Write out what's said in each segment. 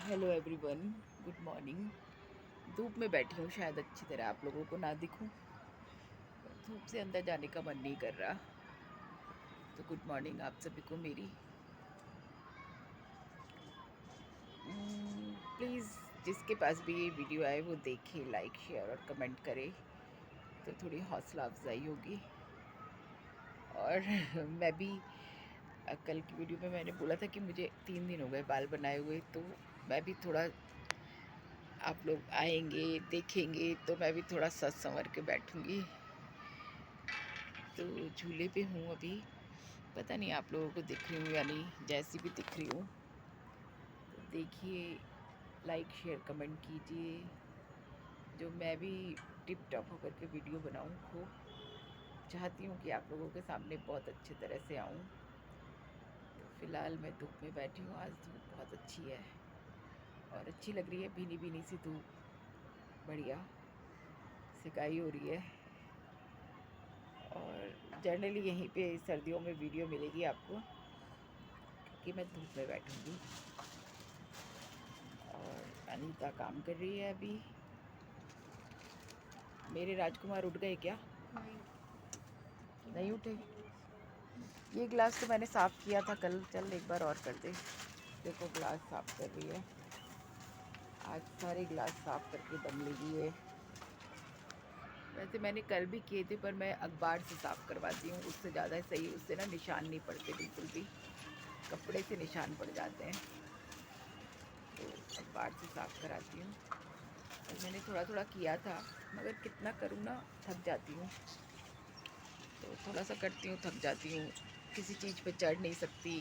Hello everyone, good morning. धूप में बैठी हूँ, शायद अच्छी तरह आप लोगों को ना दिखूं। धूप से अंदर जाने का मन नहीं कर रहा। तो गुड मॉर्निंग आप सभी को मेरी। प्लीज़ जिसके पास भी ये वीडियो आए वो देखे, लाइक शेयर और कमेंट करे तो थोड़ी हौसला अफजाई होगी। और मैं भी कल की वीडियो में मैंने बोला था कि मुझे 3 दिन हो गए बाल बनाए हुए, तो मैं भी थोड़ा, आप लोग आएंगे देखेंगे तो मैं भी थोड़ा सच संवर के बैठूंगी। तो झूले पे हूँ अभी, पता नहीं आप लोगों को दिख रही हूँ या नहीं। जैसी भी दिख रही हूँ तो देखिए, लाइक शेयर कमेंट कीजिए, जो मैं भी टिप टॉप होकर के वीडियो बनाऊँ। खूब चाहती हूँ कि आप लोगों के सामने बहुत अच्छी तरह से आऊँ। तो फ़िलहाल मैं धूप में बैठी हूँ, आज धूप बहुत अच्छी है और अच्छी लग रही है, भीनी भीनी सी धूप, बढ़िया सिकाई हो रही है। और जनरली यहीं पे सर्दियों में वीडियो मिलेगी आपको, क्योंकि मैं धूप में बैठूँगी। और अनीता काम कर रही है अभी। मेरे राजकुमार उठ गए क्या? नहीं उठे। ये गिलास तो मैंने साफ़ किया था कल, चल एक बार और कर दे। देखो गिलास साफ़ कर रही है, आज सारे गिलास साफ़ करके दम लगी है। वैसे मैंने कल भी किए थे, पर मैं अखबार से साफ़ करवाती हूँ, उससे ज़्यादा सही। उससे ना निशान नहीं पड़ते बिल्कुल भी, कपड़े से निशान पड़ जाते हैं, तो अखबार से साफ़ कराती हूँ। और मैंने थोड़ा थोड़ा किया था, मगर कितना करूँ ना, थक जाती हूँ। तो थोड़ा सा करती हूँ, थक जाती हूँ, किसी चीज़ पे चढ़ नहीं सकती,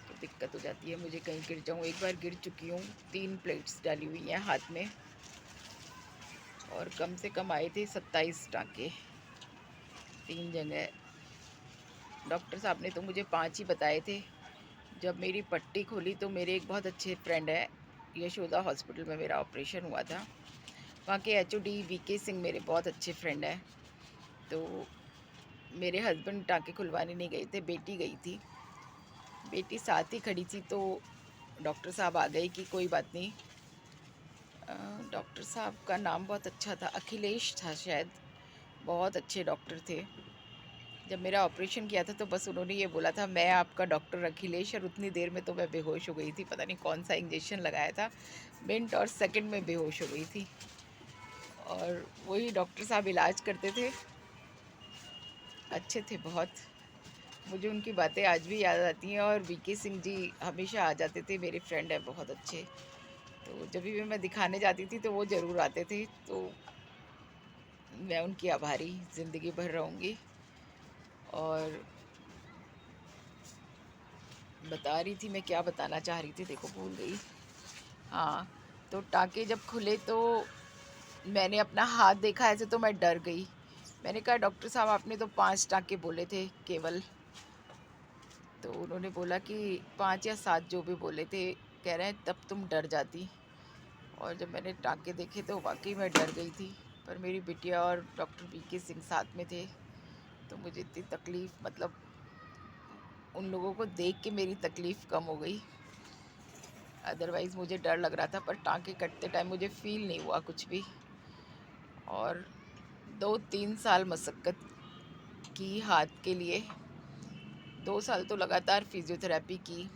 तो दिक्कत हो जाती है मुझे, कहीं गिर जाऊँ। एक बार गिर चुकी हूँ, 3 प्लेट्स डाली हुई हैं हाथ में, और कम से कम आए थे 27 टाँके 3 जगह। डॉक्टर साहब ने तो मुझे 5 ही बताए थे। जब मेरी पट्टी खोली तो मेरे एक बहुत अच्छे फ्रेंड है, यशोदा हॉस्पिटल में मेरा ऑपरेशन हुआ था, वहाँ के एचओडी वीके सिंह मेरे बहुत अच्छे फ्रेंड हैं। तो मेरे हस्बैंड टाँके खुलवाने नहीं गए थे, बेटी गई थी, बेटी साथ ही खड़ी थी। तो डॉक्टर साहब आ गए कि कोई बात नहीं। डॉक्टर साहब का नाम बहुत अच्छा था, अखिलेश था शायद, बहुत अच्छे डॉक्टर थे। जब मेरा ऑपरेशन किया था तो बस उन्होंने ये बोला था, मैं आपका डॉक्टर अखिलेश, और उतनी देर में तो मैं बेहोश हो गई थी। पता नहीं कौन सा इंजेक्शन लगाया था, मिनट और सेकंड में बेहोश हो गई थी। और वही डॉक्टर साहब इलाज करते थे, अच्छे थे बहुत। मुझे उनकी बातें आज भी याद आती हैं। और वीके सिंह जी हमेशा आ जाते थे, मेरे फ्रेंड हैं बहुत अच्छे। तो जब भी मैं दिखाने जाती थी तो वो ज़रूर आते थे, तो मैं उनकी आभारी ज़िंदगी भर रहूँगी। और बता रही थी मैं, क्या बताना चाह रही थी, देखो भूल गई। हाँ, तो टाँके जब खुले तो मैंने अपना हाथ देखा ऐसे, तो मैं डर गई। मैंने कहा डॉक्टर साहब आपने तो 5 टाँके बोले थे केवल। तो उन्होंने बोला कि 5 या 7 जो भी बोले थे, कह रहे हैं तब तुम डर जाती। और जब मैंने टाँके देखे तो वाक़ई मैं डर गई थी। पर मेरी बिटिया और डॉक्टर वीके सिंह साथ में थे, तो मुझे इतनी तकलीफ़, मतलब उन लोगों को देख के मेरी तकलीफ़ कम हो गई। अदरवाइज़ मुझे डर लग रहा था, पर टाँके कटते टाइम मुझे फ़ील नहीं हुआ कुछ भी। और 2-3 साल मशक्क़त की हाथ के लिए, 2 साल तो लगातार फिज़ियोथेरेपी की,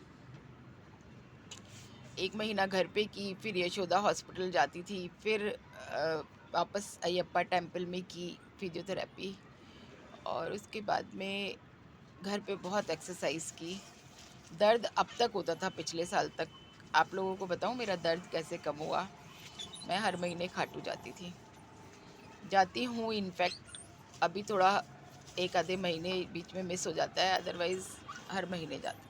1 महीना घर पे की, फिर यशोदा हॉस्पिटल जाती थी, फिर वापस अयप्पा टेम्पल में की फिज़ियोथेरेपी। और उसके बाद में घर पे बहुत एक्सरसाइज की। दर्द अब तक होता था, पिछले साल तक। आप लोगों को बताऊं मेरा दर्द कैसे कम हुआ। मैं हर महीने खाटू जाती थी, जाती हूँ इनफैक्ट। अभी थोड़ा 1 आधे महीने बीच में मिस हो जाता है, अदरवाइज़ हर महीने जाती।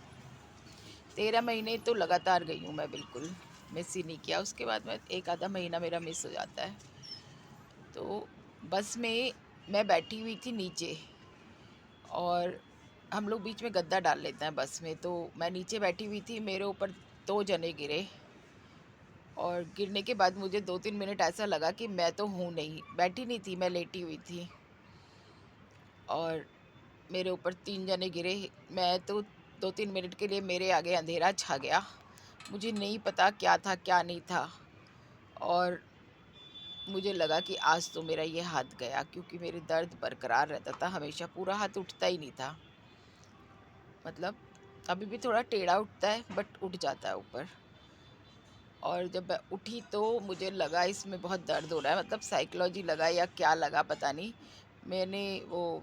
13 महीने तो लगातार गई हूँ मैं, बिल्कुल मिस ही नहीं किया। उसके बाद में 1 आधा महीना मेरा मिस हो जाता है। तो बस में मैं बैठी हुई थी नीचे, और हम लोग बीच में गद्दा डाल लेते हैं बस में, तो मैं नीचे बैठी हुई थी, मेरे ऊपर 2 जने गिरे। और गिरने के बाद मुझे 2-3 मिनट ऐसा लगा कि मैं तो हूँ नहीं, बैठी नहीं थी, मैं लेटी हुई थी। और मेरे ऊपर 3 जने गिरे। मैं तो 2-3 मिनट के लिए मेरे आगे अंधेरा छा गया, मुझे नहीं पता क्या था क्या नहीं था, और मुझे लगा कि आज तो मेरा ये हाथ गया, क्योंकि मेरे दर्द बरकरार रहता था हमेशा, पूरा हाथ उठता ही नहीं था। मतलब अभी भी थोड़ा टेढ़ा उठता है बट उठ जाता है ऊपर। और जब मैं उठी तो मुझे लगा इसमें बहुत दर्द हो रहा है, मतलब साइकोलॉजी लगा या क्या लगा पता नहीं। मैंने वो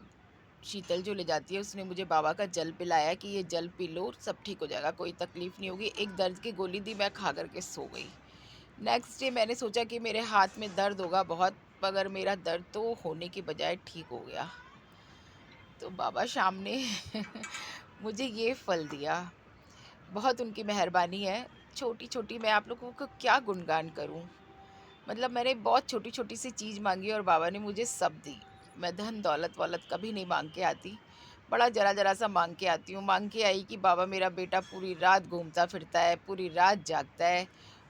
शीतल जो ले जाती है उसने मुझे बाबा का जल पिलाया कि ये जल पी लो, सब ठीक हो जाएगा, कोई तकलीफ़ नहीं होगी। एक दर्द की गोली दी, मैं खा कर के सो गई। नेक्स्ट डे मैंने सोचा कि मेरे हाथ में दर्द होगा बहुत, मगर मेरा दर्द तो होने की बजाय ठीक हो गया। तो बाबा शाम ने मुझे ये फल दिया। बहुत उनकी मेहरबानी है। छोटी-छोटी मैं आप लोगों को क्या गुणगान करूँ? मतलब मैंने बहुत छोटी-छोटी सी चीज़ माँगी और बाबा ने मुझे सब दी। मैं धन दौलत-वौलत कभी नहीं माँग के आती। बड़ा ज़रा-ज़रा सा माँग के आती हूँ। माँग के आई कि बाबा मेरा बेटा पूरी रात घूमता फिरता है, पूरी रात जागता है,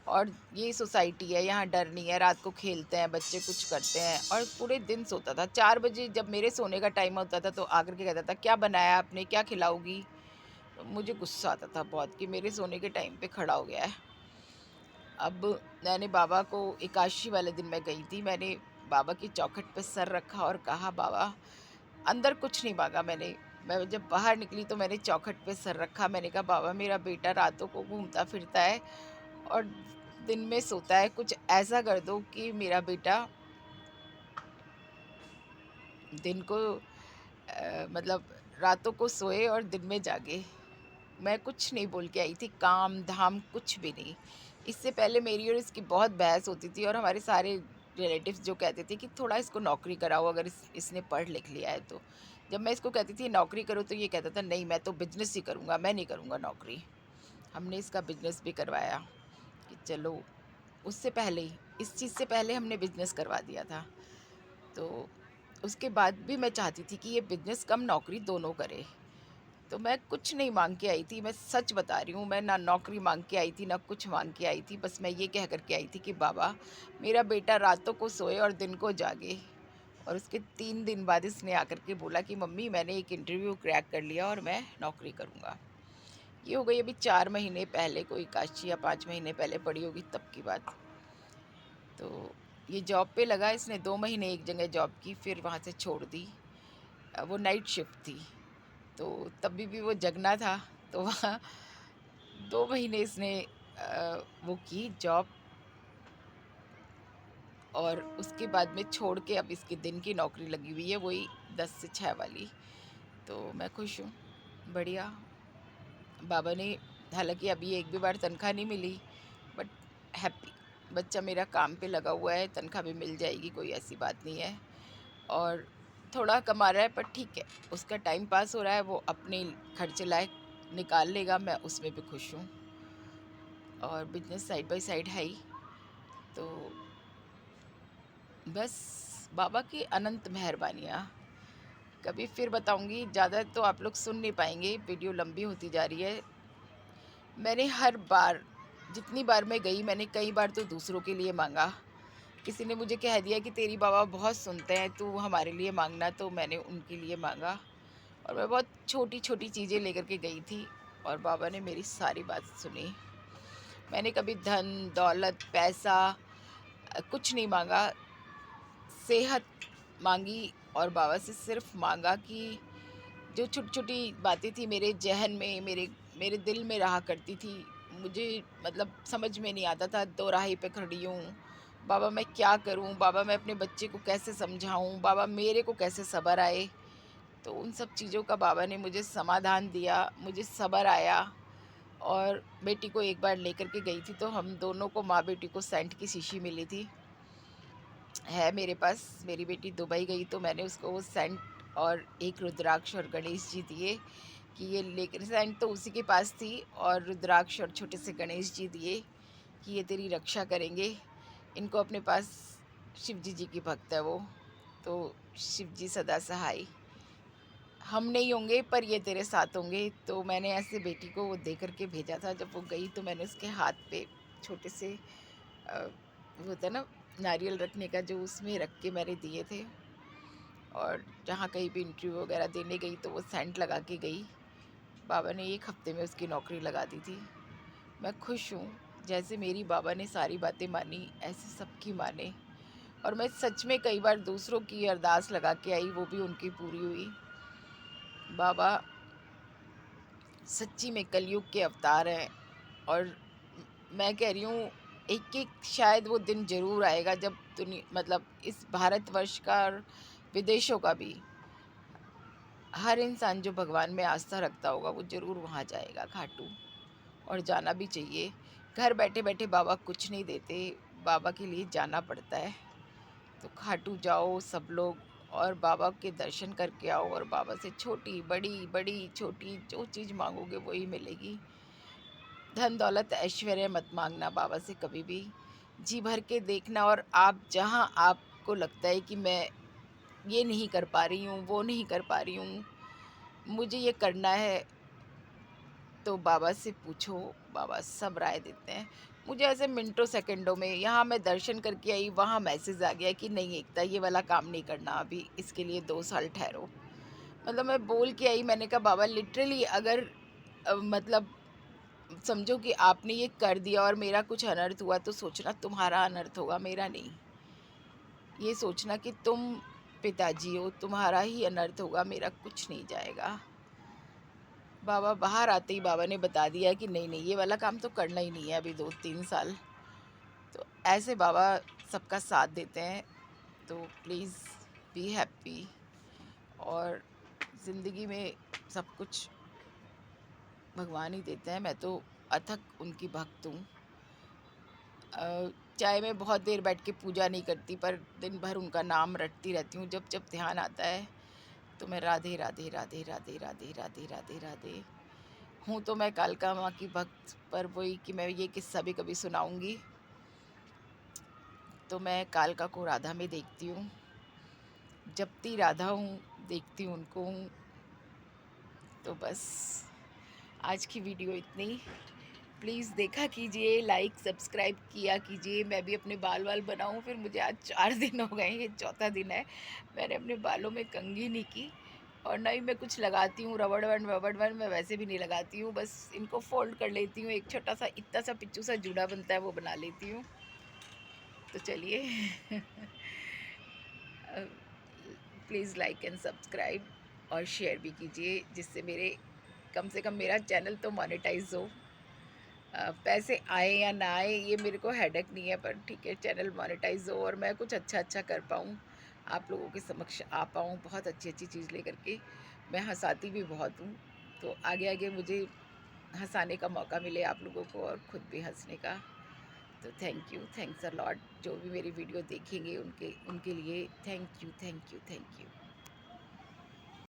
और ये सोसाइटी है, यहाँ डर नहीं है, रात को खेलते हैं बच्चे, कुछ करते हैं, और पूरे दिन सोता था। 4 बजे जब मेरे सोने का टाइम होता था तो आकर के कहता था, "क्या बनाया आपने? क्या खिलाओगी?" तो मुझे गुस्सा आता था बहुत कि मेरे सोने के टाइम पे खड़ा हो गया है। अब मैंने बाबा को एकादशी वाले दिन मैं गई थी, मैंने बाबा की चौखट पे सर रखा और कहा, "बाबा", अंदर कुछ नहीं माँगा मैंने। मैं जब बाहर निकली तो मैंने चौखट पे सर रखा, मैंने कहा, "बाबा मेरा बेटा रातों को घूमता फिरता है और दिन में सोता है, कुछ ऐसा कर दो कि मेरा बेटा दिन को मतलब रातों को सोए और दिन में जागे।" मैं कुछ नहीं बोल के आई थी, काम-धाम कुछ भी नहीं। इससे पहले मेरी और इसकी बहुत बहस होती थी, और हमारे सारे रिलेटिव्स जो कहते थे कि थोड़ा इसको नौकरी कराओ, अगर इसने पढ़ लिख लिया है तो। जब मैं इसको कहती थी नौकरी करो तो ये कहता था, नहीं मैं तो बिज़नेस ही करूँगा, मैं नहीं करूँगा नौकरी। हमने इसका बिज़नेस भी करवाया कि चलो, उससे पहले ही, इस चीज़ से पहले हमने बिज़नेस करवा दिया था। तो उसके बाद भी मैं चाहती थी कि ये बिज़नेस कम नौकरी दोनों करे। तो मैं कुछ नहीं माँग के आई थी, मैं सच बता रही हूँ, मैं ना नौकरी माँग के आई थी, ना कुछ माँग के आई थी। बस मैं ये कह कर के आई थी कि बाबा, मेरा बेटा रातों को सोए और दिन को जागे। और उसके 3 दिन बाद इसने आकर के बोला कि मम्मी मैंने एक इंटरव्यू क्रैक कर लिया और मैं नौकरी करूँगा। ये हो गई अभी 4 महीने पहले, कोई काशी या 5 महीने पहले पड़ी होगी तब की बात। तो ये जॉब पे लगा, इसने 2 महीने एक जगह जॉब की, फिर वहाँ से छोड़ दी। वो नाइट शिफ्ट थी, तो तभी भी वो जगना था, तो वहाँ 2 महीने इसने वो की जॉब, और उसके बाद में छोड़ के अब इसकी दिन की नौकरी लगी हुई है, वही 10 से 6 वाली। तो मैं खुश हूँ, बढ़िया। बाबा ने, हालाँकि अभी एक भी बार तनख्वाह नहीं मिली, बट हैप्पी। बच्चा मेरा काम पे लगा हुआ है, तनख्वाह भी मिल जाएगी, कोई ऐसी बात नहीं है। और थोड़ा कमा रहा है पर ठीक है, उसका टाइम पास हो रहा है, वो अपने खर्चे लायक निकाल लेगा, मैं उसमें भी खुश हूँ। और बिज़नेस साइड बाय साइड है ही। तो बस बाबा की अनंत मेहरबानियाँ। कभी फिर बताऊँगी, ज़्यादा तो आप लोग सुन नहीं पाएँगे, वीडियो लंबी होती जा रही है। मैंने हर बार, जितनी बार मैं गई, मैंने कई बार तो दूसरों के लिए माँगा। किसी ने मुझे कह दिया कि तेरी बाबा बहुत सुनते हैं, तू हमारे लिए माँगना, तो मैंने उनके लिए माँगा। और मैं बहुत छोटी-छोटी चीज़ें लेकर के गई थी, और बाबा ने मेरी सारी बात सुनी। मैंने कभी धन, दौलत, पैसा कुछ नहीं माँगा, सेहत माँगी, और बाबा से सिर्फ़ माँगा कि जो छोटी-छोटी बातें थी मेरे ज़हन में, मेरे मेरे दिल में रहा करती थी, मुझे मतलब समझ में नहीं आता था, दोराहे पे खड़ी हूँ, बाबा मैं क्या करूँ? बाबा मैं अपने बच्चे को कैसे समझाऊँ? बाबा मेरे को कैसे सब्र आए? तो उन सब चीज़ों का बाबा ने मुझे समाधान दिया, मुझे सब्र आया। और बेटी को एक बार लेकर के गई थी, तो हम दोनों को, माँ बेटी को, सेंट की शीशी मिली थी, है मेरे पास। मेरी बेटी दुबई गई तो मैंने उसको वो सेंट और एक रुद्राक्ष और गणेश जी दिए कि ये लेकर, सेंट तो उसी के पास थी, और रुद्राक्ष और छोटे से गणेश जी दिए कि ये तेरी रक्षा करेंगे। इनको अपने पास, शिव जी की भक्त है वो, तो शिव जी सदा सहाय, हम नहीं होंगे पर ये तेरे साथ होंगे। तो मैंने ऐसे बेटी को वो दे कर के भेजा था। जब वो गई तो मैंने उसके हाथ पे छोटे से वो होता है ना नारियल रखने का, जो उसमें रख के मैंने दिए थे। और जहाँ कहीं भी इंटरव्यू वगैरह देने गई तो वो सेंट लगा के गई। बाबा ने 1 हफ्ते में उसकी नौकरी लगा दी थी। मैं खुश हूँ, जैसे मेरी बाबा ने सारी बातें मानी ऐसे सबकी माने। और मैं सच में कई बार दूसरों की अरदास लगा के आई, वो भी उनकी पूरी हुई। बाबा सच्ची में कलयुग के अवतार हैं। और मैं कह रही हूँ, एक एक शायद वो दिन ज़रूर आएगा जब दुनिया मतलब इस भारतवर्ष का और विदेशों का भी हर इंसान जो भगवान में आस्था रखता होगा वो ज़रूर वहाँ जाएगा खाटू। और जाना भी चाहिए। घर बैठे बैठे बाबा कुछ नहीं देते, बाबा के लिए जाना पड़ता है। तो खाटू जाओ सब लोग, और बाबा के दर्शन करके आओ, और बाबा से छोटी बड़ी बड़ी छोटी जो चीज़ मांगोगे वही मिलेगी। धन दौलत ऐश्वर्य मत मांगना बाबा से कभी भी, जी भर के देखना। और आप जहाँ आपको लगता है कि मैं ये नहीं कर पा रही हूँ, वो नहीं कर पा रही हूँ, मुझे ये करना है, तो बाबा से पूछो, बाबा सब राय देते हैं। मुझे ऐसे मिनटों सेकंडों में, यहाँ मैं दर्शन करके आई, वहाँ मैसेज आ गया कि नहीं एकता ये वाला काम नहीं करना अभी, इसके लिए 2 साल ठहरो। मतलब मैं बोल के आई, मैंने कहा बाबा लिटरली अगर मतलब समझो कि आपने ये कर दिया और मेरा कुछ अनर्थ हुआ, तो सोचना तुम्हारा अनर्थ होगा, मेरा नहीं। ये सोचना कि तुम पिताजी हो, तुम्हारा ही अनर्थ होगा, मेरा कुछ नहीं जाएगा। बाबा बाहर आते ही बाबा ने बता दिया कि नहीं नहीं ये वाला काम तो करना ही नहीं है अभी 2-3 साल। तो ऐसे बाबा सबका साथ देते हैं। तो प्लीज़ बी हैप्पी। और ज़िंदगी में सब कुछ भगवान ही देते हैं। मैं तो अथक उनकी भक्त हूँ। चाहे मैं बहुत देर बैठ के पूजा नहीं करती, पर दिन भर उनका नाम रटती रहती हूँ। जब जब ध्यान आता है तो मैं राधे राधे राधे राधे राधे राधे राधे राधे हूँ। तो मैं कालका माँ की भक्त, पर वही कि मैं ये किस्सा भी कभी सुनाऊंगी। तो मैं कालका को राधा में देखती हूँ, जपती राधा हूँ, देखती हूँ उनको हूँ। तो बस आज की वीडियो इतनी। प्लीज़ देखा कीजिए, लाइक सब्सक्राइब किया कीजिए। मैं भी अपने बाल वाल बनाऊँ, फिर मुझे आज 4 दिन हो गए, ये चौथा दिन है मैंने अपने बालों में कंघी नहीं की। और ना ही मैं कुछ लगाती हूँ, रबड़ बैंड मैं वैसे भी नहीं लगाती हूँ, बस इनको फोल्ड कर लेती हूँ। एक छोटा सा इतना सा पिच्चू सा जूड़ा बनता है वो बना लेती हूँ। तो चलिए प्लीज़ लाइक एंड सब्सक्राइब और शेयर भी कीजिए, जिससे मेरे कम से कम मेरा चैनल तो मोनेटाइज हो। पैसे आए या ना आए ये मेरे को हेडेक नहीं है, पर ठीक है चैनल मोनेटाइज हो और मैं कुछ अच्छा अच्छा कर पाऊँ, आप लोगों के समक्ष आ पाऊँ बहुत अच्छी अच्छी चीज़ लेकर के। मैं हँसाती भी बहुत हूँ, तो आगे आगे मुझे हँसाने का मौका मिले आप लोगों को, और ख़ुद भी हँसने का। तो thank you, thanks a lot. जो भी मेरी वीडियो देखेंगे उनके उनके लिए thank you, thank you, thank you.